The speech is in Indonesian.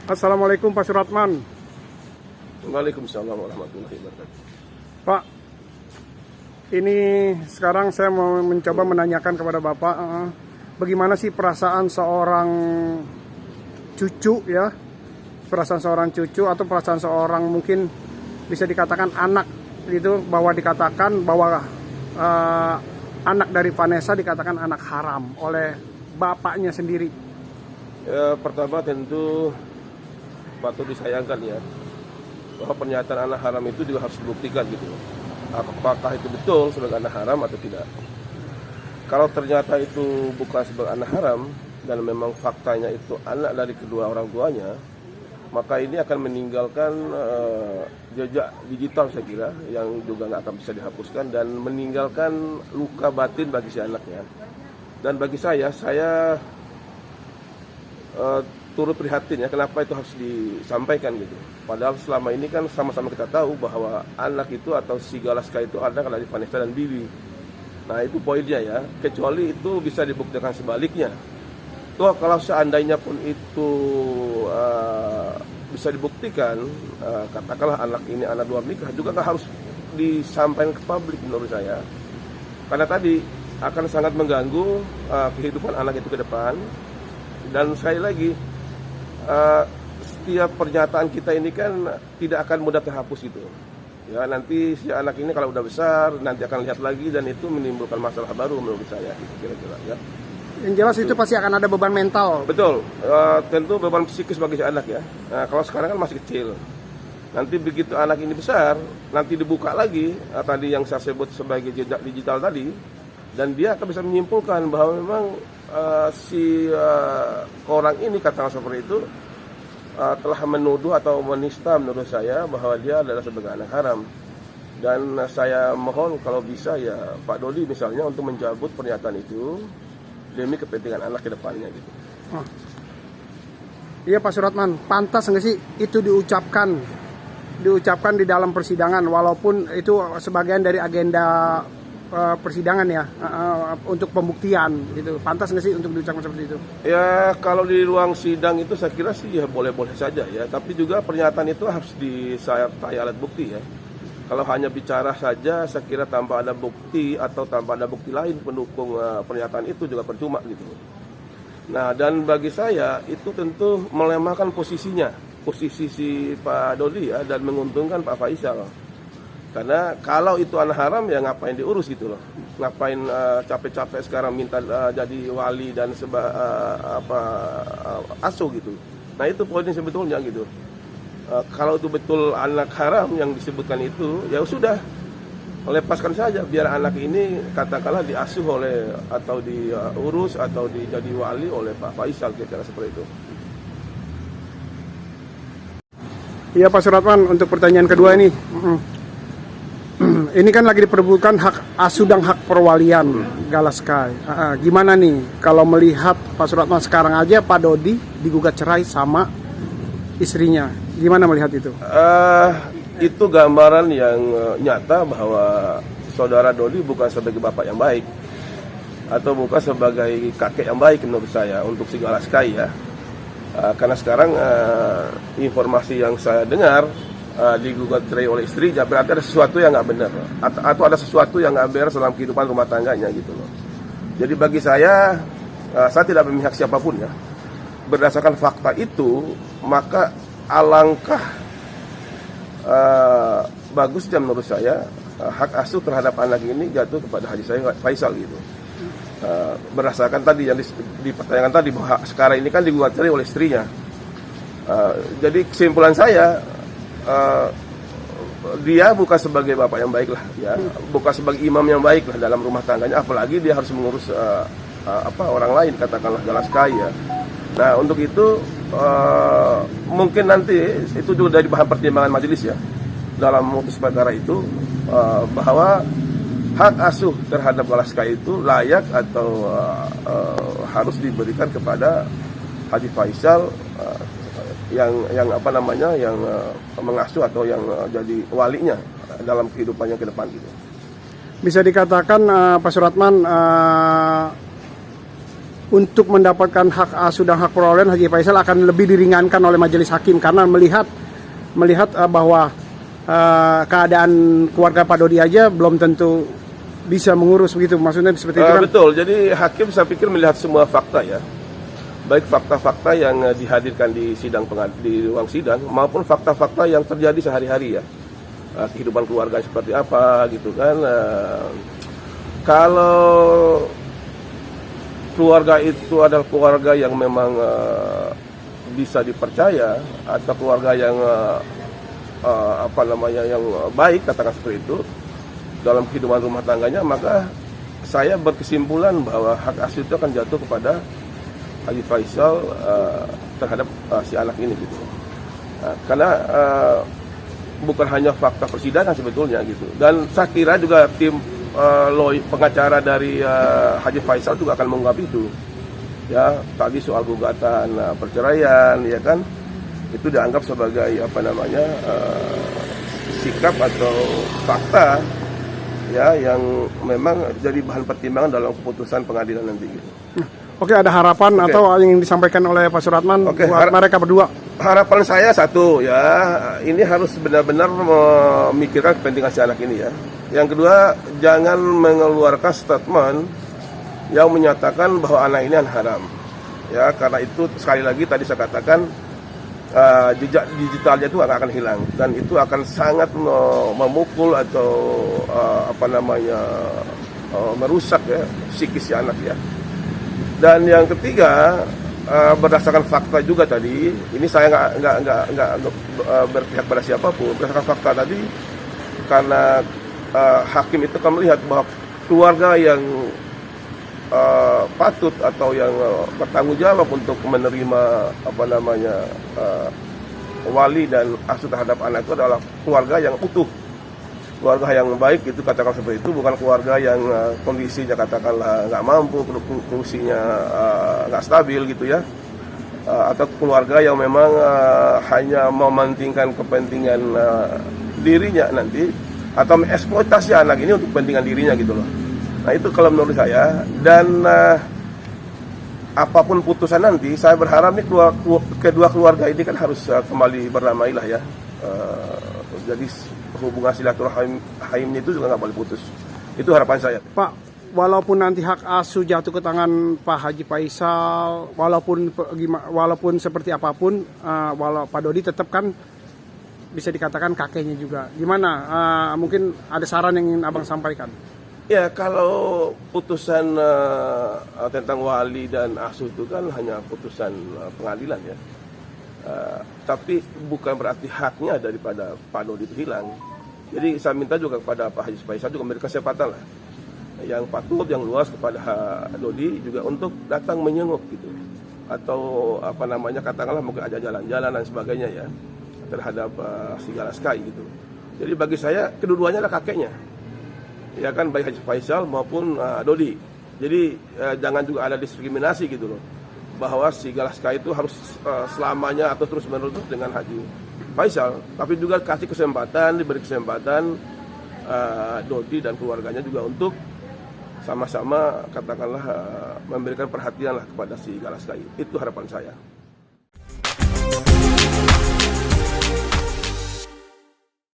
Assalamualaikum Pak Suratman. Waalaikumsalam warahmatullahi wabarakatuh. Pak, ini sekarang saya mau mencoba menanyakan kepada Bapak, bagaimana sih perasaan seorang cucu ya, perasaan seorang cucu atau perasaan seorang mungkin bisa dikatakan anak itu, bahwa dikatakan bahwa anak dari Vanessa dikatakan anak haram oleh bapaknya sendiri. Ya, pertama tentu patut disayangkan ya, bahwa pernyataan anak haram itu juga harus dibuktikan gitu. Apakah itu betul sebagai anak haram atau tidak? Kalau ternyata itu bukan sebagai anak haram dan memang faktanya itu anak dari kedua orang tuanya, maka ini akan meninggalkan jejak digital saya kira yang juga nggak akan bisa dihapuskan dan meninggalkan luka batin bagi si anaknya. Dan bagi saya turut prihatin ya, kenapa itu harus disampaikan gitu. Padahal selama ini kan sama-sama kita tahu bahwa anak itu atau si Galaska itu anak dari Vanessa dan Bibi. Nah itu poinnya ya, kecuali itu bisa dibuktikan sebaliknya. Tuh kalau seandainya pun itu bisa dibuktikan, katakanlah anak ini anak luar nikah, juga nggak harus disampaikan ke publik menurut saya. Karena tadi akan sangat mengganggu kehidupan anak itu ke depan. Dan sekali lagi, setiap pernyataan kita ini kan tidak akan mudah terhapus gitu. Ya nanti si anak ini kalau udah besar nanti akan lihat lagi dan itu menimbulkan masalah baru menurut saya gitu, kira-kira ya. Yang jelas itu pasti akan ada beban mental. Betul, tentu beban psikis bagi si anak ya. Nah, kalau sekarang kan masih kecil. Nanti begitu anak ini besar, nanti dibuka lagi tadi yang saya sebut sebagai jejak digital tadi, dan dia akan bisa menyimpulkan bahwa memang si orang ini katakan seperti itu telah menuduh atau menista menurut saya bahwa dia adalah sebagai anak haram. Dan saya mohon kalau bisa ya Pak Dodi misalnya untuk mencabut pernyataan itu demi kepentingan anak ke depannya gitu. Iya Pak Suratman, pantas nggak sih itu diucapkan di dalam persidangan walaupun itu sebagian dari agenda persidangan ya, untuk pembuktian gitu. Pantas nggak sih untuk diucapkan seperti itu? Ya kalau di ruang sidang itu saya kira sih ya boleh-boleh saja ya. Tapi juga pernyataan itu harus disertai alat bukti ya. Kalau hanya bicara saja saya kira tanpa ada bukti atau tanpa ada bukti lain pendukung pernyataan itu juga percuma gitu. Nah dan bagi saya itu tentu melemahkan posisi si Pak Dodi ya, dan menguntungkan Pak Faisal. Karena kalau itu anak haram ya ngapain diurus gitu loh. Ngapain capek-capek sekarang minta jadi wali dan asuh gitu. Nah itu poinnya sebetulnya gitu. Kalau itu betul anak haram yang disebutkan itu, ya sudah lepaskan saja biar anak ini katakanlah diasuh oleh atau diurus atau jadi wali oleh Pak Faisal kira-kira seperti itu. Iya Pak Suratman, untuk pertanyaan kedua ini. Ini kan lagi diperebutkan hak asuh dan hak perwalian Galaska. Gimana nih kalau melihat Pak Suratman sekarang aja Pak Dodi digugat cerai sama istrinya. Gimana melihat itu? Itu gambaran yang nyata bahwa saudara Dodi bukan sebagai bapak yang baik atau bukan sebagai kakek yang baik menurut saya untuk si Galaska ya. Karena sekarang informasi yang saya dengar digugat cerai oleh istrinya, berarti ada sesuatu yang nggak benar atau ada sesuatu yang nggak beres dalam kehidupan rumah tangganya gitu loh. Jadi bagi saya tidak memihak siapapun ya. Berdasarkan fakta itu maka alangkah bagusnya menurut saya hak asuh terhadap anak ini jatuh kepada Haji Faisal gitu. Berdasarkan tadi yang di pertanyaan tadi bahwa sekarang ini kan digugat cerai oleh istrinya. Jadi kesimpulan saya dia bukan sebagai bapak yang baik lah ya, bukan sebagai imam yang baik lah dalam rumah tangganya, apalagi dia harus mengurus orang lain katakanlah Galaska ya. Nah untuk itu mungkin nanti itu juga dari bahan pertimbangan majelis ya dalam memutus perkara itu bahwa hak asuh terhadap Galaska itu layak atau harus diberikan kepada Haji Faisal yang mengasuh atau yang jadi walinya dalam kehidupannya ke depan gitu. Bisa dikatakan Pak Suratman untuk mendapatkan hak asuh dan hak perolehan Haji Faisal akan lebih diringankan oleh majelis hakim karena melihat bahwa keadaan keluarga Pak Dodi aja belum tentu bisa mengurus begitu, maksudnya seperti itu kan? Betul, jadi hakim saya pikir melihat semua fakta ya, baik fakta-fakta yang dihadirkan di di ruang sidang maupun fakta-fakta yang terjadi sehari-hari ya, kehidupan keluarga seperti apa gitu kan. Kalau keluarga itu adalah keluarga yang memang bisa dipercaya atau keluarga yang yang baik, katakan seperti itu dalam kehidupan rumah tangganya, maka saya berkesimpulan bahwa hak asuh itu akan jatuh kepada Haji Faisal terhadap si anak ini gitu. Karena bukan hanya fakta persidangan sebetulnya gitu. Dan saya kira juga tim pengacara dari Haji Faisal juga akan mengungkap itu. Ya, tadi soal gugatan perceraian ya kan, itu dianggap sebagai sikap atau fakta ya yang memang jadi bahan pertimbangan dalam keputusan pengadilan nanti gitu. Oke, ada harapan atau yang disampaikan oleh Pak Suratman buat mereka berdua? Harapan saya satu ya, ini harus benar-benar memikirkan kepentingan si anak ini ya. Yang kedua, jangan mengeluarkan statement yang menyatakan bahwa anak ini haram. Ya, karena itu sekali lagi tadi saya katakan jejak digitalnya itu akan hilang dan itu akan sangat memukul atau merusak ya psikis si anak ya. Dan yang ketiga, berdasarkan fakta juga tadi, ini saya nggak berpihak pada siapapun. Berdasarkan fakta tadi, karena hakim itu akan melihat bahwa keluarga yang patut atau yang bertanggung jawab untuk menerima wali dan asuh terhadap anak itu adalah keluarga yang utuh, keluarga yang baik, itu katakan seperti itu, bukan keluarga yang kondisinya katakanlah nggak mampu, fungsinya nggak stabil gitu ya, atau keluarga yang memang hanya mementingkan kepentingan dirinya nanti atau mengeksploitasi anak ini untuk kepentingan dirinya gitu loh. Nah itu kalau menurut saya, dan apapun putusan nanti, saya berharap nih kedua keluarga ini kan harus kembali berdamai lah ya. Jadi hubungan silaturahimnya itu juga nggak boleh putus. Itu harapan saya. Pak, walaupun nanti hak asuh jatuh ke tangan Pak Haji Faisal, walaupun seperti apapun, walau Pak Dodi tetap kan bisa dikatakan kakeknya juga. Gimana? Mungkin ada saran yang ingin Abang sampaikan? Ya, kalau putusan tentang wali dan asuh itu kan hanya putusan pengadilan ya. Tapi bukan berarti haknya daripada Pak Dodi itu hilang. Jadi saya minta juga kepada Pak Haji Faisal juga memberi kesempatan lah yang patut, yang luas kepada Dodi juga untuk datang menyenguk gitu, atau katakanlah mungkin ada jalan-jalan dan sebagainya ya terhadap Sigala Sky gitu. Jadi bagi saya kedua-duanya adalah kakeknya, ya kan, baik Haji Faisal maupun Dodi. Jadi jangan juga ada diskriminasi gitu loh, bahwa Sigala Sky itu harus selamanya atau terus-menerus dengan Haji Faisal, tapi juga diberi kesempatan Dodi dan keluarganya juga untuk sama-sama katakanlah memberikan perhatian lah kepada Sigala Sky. Itu harapan saya.